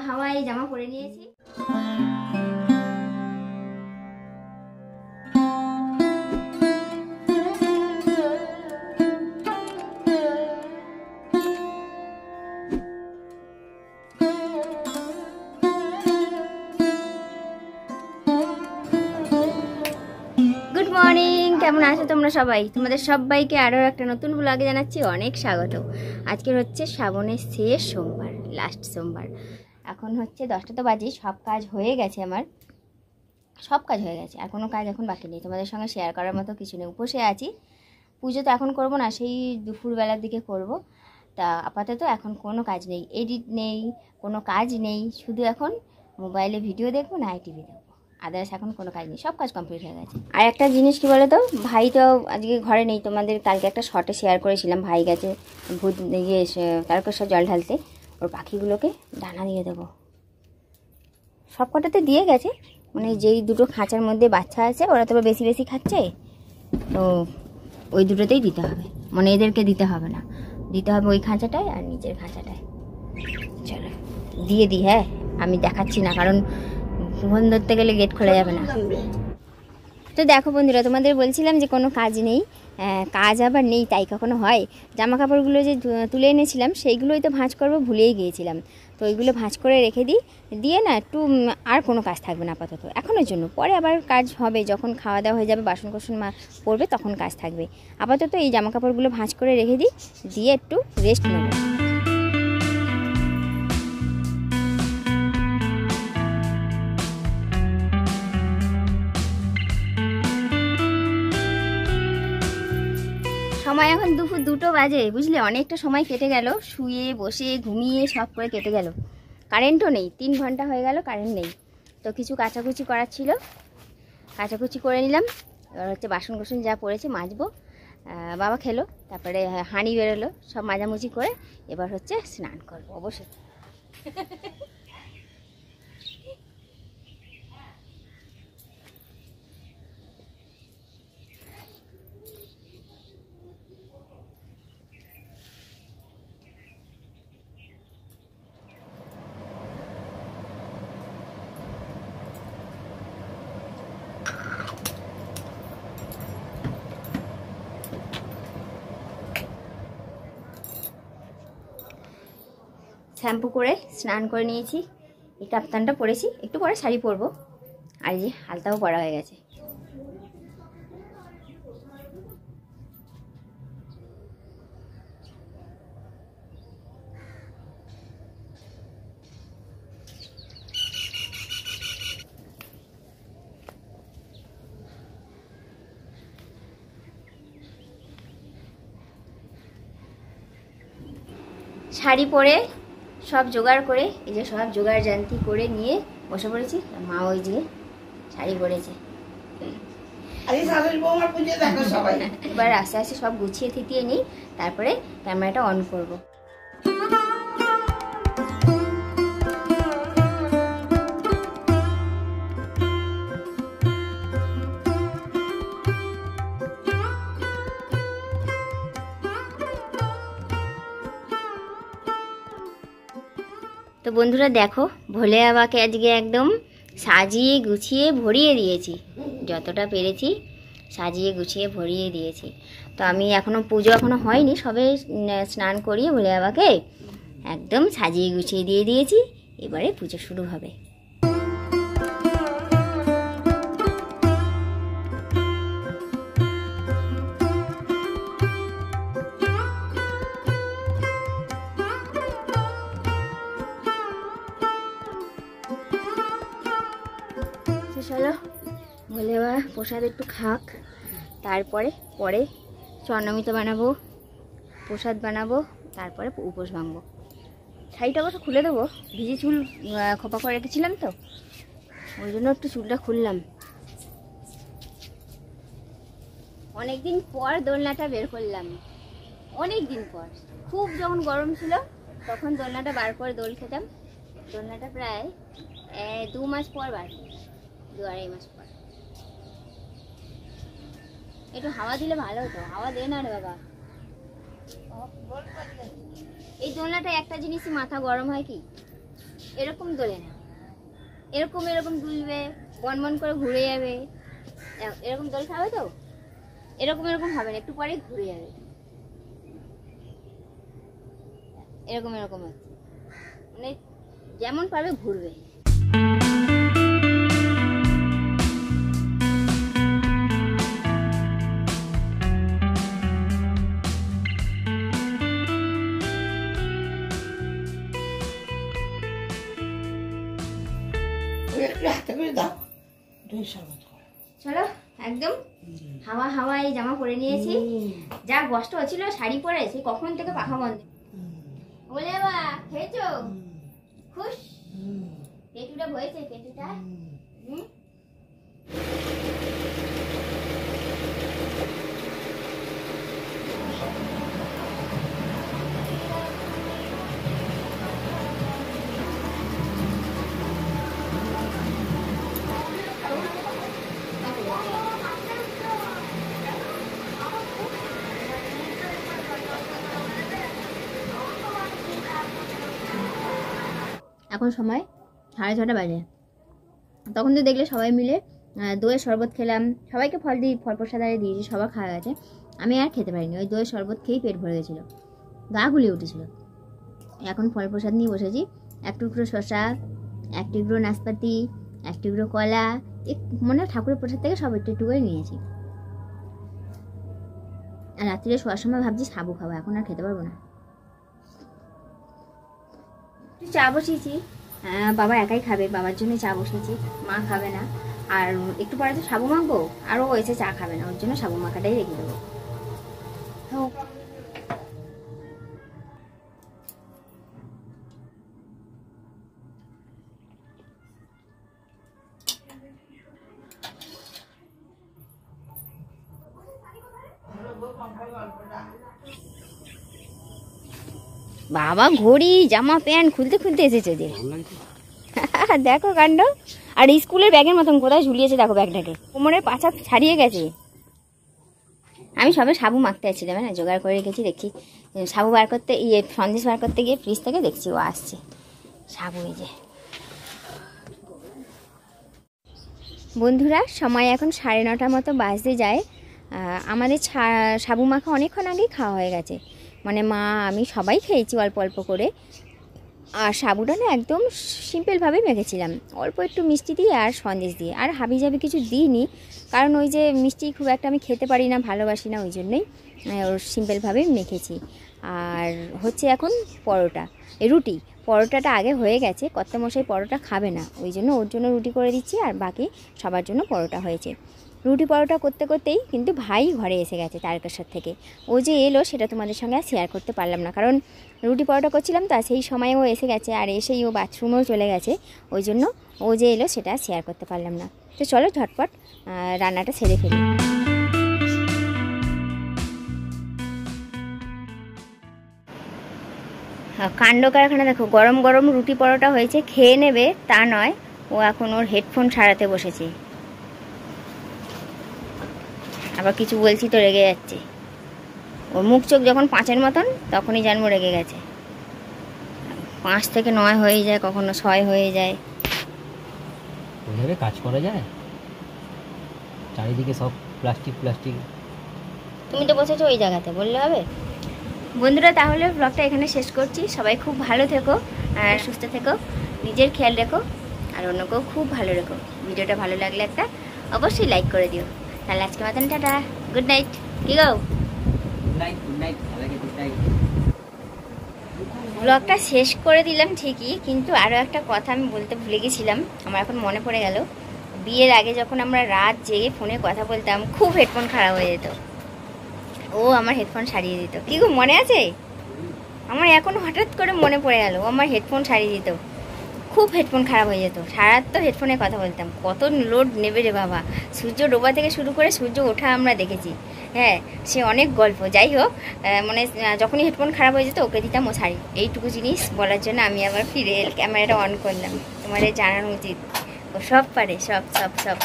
হাওয়ায় জামা পরে নিয়েছি। গুড মর্নিং, কেমন আছো তোমরা সবাই? তোমাদের সবাইকে আরও একটা নতুন ব্লগে জানাচ্ছি অনেক স্বাগত। আজকে হচ্ছে শ্রাবণের শেষ সোমবার, লাস্ট সোমবার। এখন হচ্ছে 10টা তো বাজে। সব কাজ হয়ে গেছে, আমার সব কাজ হয়ে গেছে, আর কোনো কাজ এখন বাকি নেই। তোমাদের সঙ্গে শেয়ার করার মতো কিছু নেই। উপসে আছি, পুজো তো এখন করব না, সেই দুপুরবেলার দিকে করব। তা আপাতত এখন কোনো কাজ নেই, এডিট নেই, কোনো কাজ নেই। শুধু এখন মোবাইলে ভিডিও দেখবো, না টিভি দেখবো। আদার্স এখন কোনো কাজ নেই, সব কাজ কমপ্লিট হয়ে গেছে। আর একটা জিনিস কি বলো তো, ভাই তো আজকে ঘরে নেই। তোমাদের কালকে একটা শর্টে শেয়ার করেছিলাম, ভাই গেছে ভূত গিয়ে তারকেশ্বর জল ঢালতে। ওর পাখিগুলোকে দানা দিয়ে দেবো। সব কটাতে দিয়ে গেছে, মানে যেই দুটো খাঁচার মধ্যে বাচ্চা আছে ওরা তো বেশি বেশি খাচ্ছে, তো ওই দুটোতেই দিতে হবে, মানে এদেরকে দিতে হবে না, দিতে হবে ওই খাঁচাটায় আর নিচের খাঁচাটায়। চলো দিয়ে দিই। হ্যাঁ, আমি দেখাচ্ছি না, কারণ ফোন ধরতে গেলে গেট খোলা যাবে না। তো দেখো বন্ধুরা, তোমাদের বলছিলাম যে কোনো কাজ নেই। কাজ আবার নেই তাই কখনো হয়? জামা কাপড়গুলো যে তুলে এনেছিলাম সেইগুলোই তো ভাঁজ করবো, ভুলেই গিয়েছিলাম। তো ওইগুলো ভাঁজ করে রেখে দিই, দিয়ে না একটু আর কোনো কাজ থাকবে না আপাতত এখনের জন্য। পরে আবার কাজ হবে, যখন খাওয়া দাওয়া হয়ে যাবে, বাসন কোসন পড়বে, তখন কাজ থাকবে। আপাতত এই জামা কাপড়গুলো ভাঁজ করে রেখে দিই, দিয়ে একটু রেস্ট নেব। সময় এখন দুপুর 2টো বাজে, বুঝলে? অনেকটা সময় কেটে গেল, শুয়ে বসে ঘুমিয়ে সব করে কেটে গেল। কারেন্টও নেই, 3 ঘন্টা হয়ে গেল কারেন্ট নেই। তো কিছু কাচাকুচি করার ছিল, কাচাকুচি করে নিলাম। এবার হচ্ছে বাসন কোসন যা পড়েছে মাজবো। বাবা খেলো, তারপরে হাঁড়ি বেরোলো, সব মাজামুজি করে এবার হচ্ছে স্নান করবো অবশ্যই। শ্যাম্পু করে স্নান করে নিয়েছি, এই কাপ্তানটা পরেছি, একটু পরে শাড়ি পরবো। আর এই যে হালতাও পরা হয়ে গেছে। শাড়ি পরে সব জোগাড় করে, এই যে সব জোগাড় জান্তি করে নিয়ে বসে পড়েছি। মা ওই যে শাড়ি পরেছে। এবার আস্তে আস্তে সব গুছিয়ে থিতিয়ে নিই, তারপরে ক্যামেরাটা অন করব। তো বন্ধুরা দেখো, ভোলে বাবাকে আজকে একদম সাজিয়ে গুছিয়ে ভরিয়ে দিয়েছি, যতটা পেরেছি সাজিয়ে গুছিয়ে ভরিয়ে দিয়েছি। তো আমি এখনও পুজো এখনও হয়নি, সবে স্নান করিয়ে ভোলে বাবাকে একদম সাজিয়ে গুছিয়ে দিয়ে দিয়েছি। এবারে পুজো শুরু হবে। চলো ভোলে বাবা প্রসাদ একটু খাক, তারপরে পরে চন্নমিত বানাবো, প্রসাদ বানাবো, তারপরে উপোস ভাঙবো। শাড়িটা অবশ্য খুলে দেবো, ভিজে চুল খোপা করে রেখেছিলাম তো, ওই জন্য একটু চুলটা খুললাম। অনেকদিন পর দোলনাটা বের করলাম, অনেক দিন পর। খুব যখন গরম ছিল তখন দোলনাটা বার করে দোল খেতাম। দোলনাটা প্রায় 2 মাস পর বার, 2-2.5 মাস পর। একটু হাওয়া দিলে ভালো হতো, হাওয়া দে না রে বাবা। এই দোলনাটা একটা জিনিসই মাথা গরম হয় কি, এরকম দোলে না, এরকম এরকম দুলবে, বন বন করে ঘুরে যাবে। এরকম দোল খাবে তো, এরকম এরকম হবে না, একটু পরেই ঘুরে যাবে। এরকম এরকম হচ্ছে, মানে যেমন পারবে ঘুরবে। চলো একদম হাওয়া হাওয়ায় জামা পরে নিয়েছি। যা কষ্ট হচ্ছিল শাড়ি পরে, সে কখন থেকে পাখা বন্ধ। বলে বাবা খেয়েছো? খুশ? পেটুটা ভয়েছে, পেটুটা। এখন সময় 6:30 বাজে। তখন তো দেখলে সবাই মিলে দইয়ের শরবত খেলাম, সবাইকে ফল প্রসাদ দিয়েছি, সবার খাওয়া গেছে। আমি আর খেতে পারিনি, ওই দইয়ের শরবত খেয়েই পেট ভরে গেছিলো, গা গুলিয়ে উঠেছিল। এখন ফল প্রসাদ নিয়ে বসেছি। এক টুকরো শসা, এক টুকরো নাশপাতি, এক টুকরো কলা, মনে হয় ঠাকুরের প্রসাদ থেকে সব একটু একটু করে নিয়েছি। আর রাত্রিরে শোয়ার সময় ভাবছি সাবু খাবো, এখন আর খেতে পারবো না। একটু চা বসিয়েছি, বাবা একাই খাবে, বাবার জন্য চা বসিয়েছি, মা খাবে না। আর একটু পরে তো সাবু মাখবো, আর ও এসে চা খাবে না, ওর জন্য সাবু মাখাটাই রেখে দেবো। বাবা ঘড়ি জামা প্যান্ট খুলতে খুলতে এসেছে যে, দেখো কাণ্ড। আর স্কুলের ব্যাগের মতন কোথায় ঝুলিয়েছে দেখো ব্যাগটাকে, কোমরের পাছা ছাড়িয়ে গেছে। আমি সবে সাবু মাখতে আসছিলাম না, জোগাড় করে রেখেছি। দেখছি সাবু বার করতে, সন্দেশ বার করতে গিয়ে ফ্রিজ থেকে দেখছি ও আসছে সাবু। এই যে বন্ধুরা, সময় এখন 9:30 মতো বাজতে যায়। আমাদের সাবু মাখা অনেকক্ষণ আগেই খাওয়া হয়ে গেছে, মানে মা আমি সবাই খেয়েছি অল্প অল্প করে। আর সাবুটা না একদম সিম্পলভাবে মেখেছিলাম, অল্প একটু মিষ্টি দিয়ে আর সন্দেশ দিয়ে, আর হাবি জাবি কিছু দিইনি, কারণ ওই যে মিষ্টি খুব একটা আমি খেতে পারি না, ভালোবাসি না, ওই জন্যই ওর সিম্পলভাবে মেখেছি। আর হচ্ছে এখন পরোটা, রুটি। পরোটাটা আগে হয়ে গেছে, কর্তামশাই পরোটা খাবে না, ওই জন্য ওর জন্য রুটি করে দিচ্ছি, আর বাকি সবার জন্য পরোটা হয়েছে। রুটি পরোটা করতে করতেই কিন্তু ভাই ঘরে এসে গেছে তারকেশ্বর থেকে। ও যে এলো সেটা তোমাদের সঙ্গে আর শেয়ার করতে পারলাম না, কারণ রুটি পরোটা করছিলাম তো, সেই সময় ও এসে গেছে, আর এসেই ও বাথরুমেও চলে গেছে, ওই জন্য ও যে এলো সেটা শেয়ার করতে পারলাম না। তো চলো ঝটপট রান্নাটা সেরে ফেলি। কাণ্ড কারখানা দেখো, গরম গরম রুটি পরোটা হয়েছে, খেয়ে নেবে তা নয়, ও এখন ওর হেডফোন সারাতে বসেছে। আবার কিছু বলছি তো রেগে যাচ্ছে, ওর মুখ চোখ যখন 5-এর মতন তখনই জানবো রেগে গেছে। 5 থেকে 9 হয়ে যায়, কখনো 6 হয়ে যায়। ওইভাবে কাজ করা যায়, চারিদিকে সব প্লাস্টিক প্লাস্টিক। তুমি তো বসেছো ওই জায়গাতে, বললে হবে? বন্ধুরা তাহলে ব্লগটা এখানে শেষ করছি। সবাই খুব ভালো থেকো আর সুস্থ থেকো, নিজের খেয়াল রেখো আর অন্যকেও খুব ভালো রেখো। ভিডিওটা ভালো লাগলে একটা অবশ্যই লাইক করে দিও। তাহলে আজকে মতন টাটা, গুড নাইট। কি গো, ব্লগটা শেষ করে দিলাম ঠিকই, কিন্তু আরও একটা কথা আমি বলতে ভুলে গেছিলাম, আমার এখন মনে পড়ে গেল। বিয়ের আগে যখন আমরা রাত জেগে ফোনে কথা বলতাম, খুব হেডফোন খারাপ হয়ে যেত, ও আমার হেডফোন সারিয়ে দিত। কি গো মনে আছে? আমার এখন হঠাৎ করে মনে পড়ে গেল, ও আমার হেডফোন সারিয়ে দিত। খুব হেডফোন খারাপ হয়ে যেত, সারা তো হেডফোনে কথা বলতাম। কত লোড নেবে রে বাবা, সূর্য ডোবা থেকে শুরু করে সূর্য ওঠা আমরা দেখেছি। হ্যাঁ, সে অনেক গল্প। যাই হোক, মানে যখনই হেডফোন খারাপ হয়ে যেত ওকে দিতাম ও শাড়ি। এইটুকু জিনিস বলার জন্য আমি আবার ফিরে ক্যামেরাটা অন করলাম, তোমাদের জানানো উচিত। ও সব পারে, সব সব সব।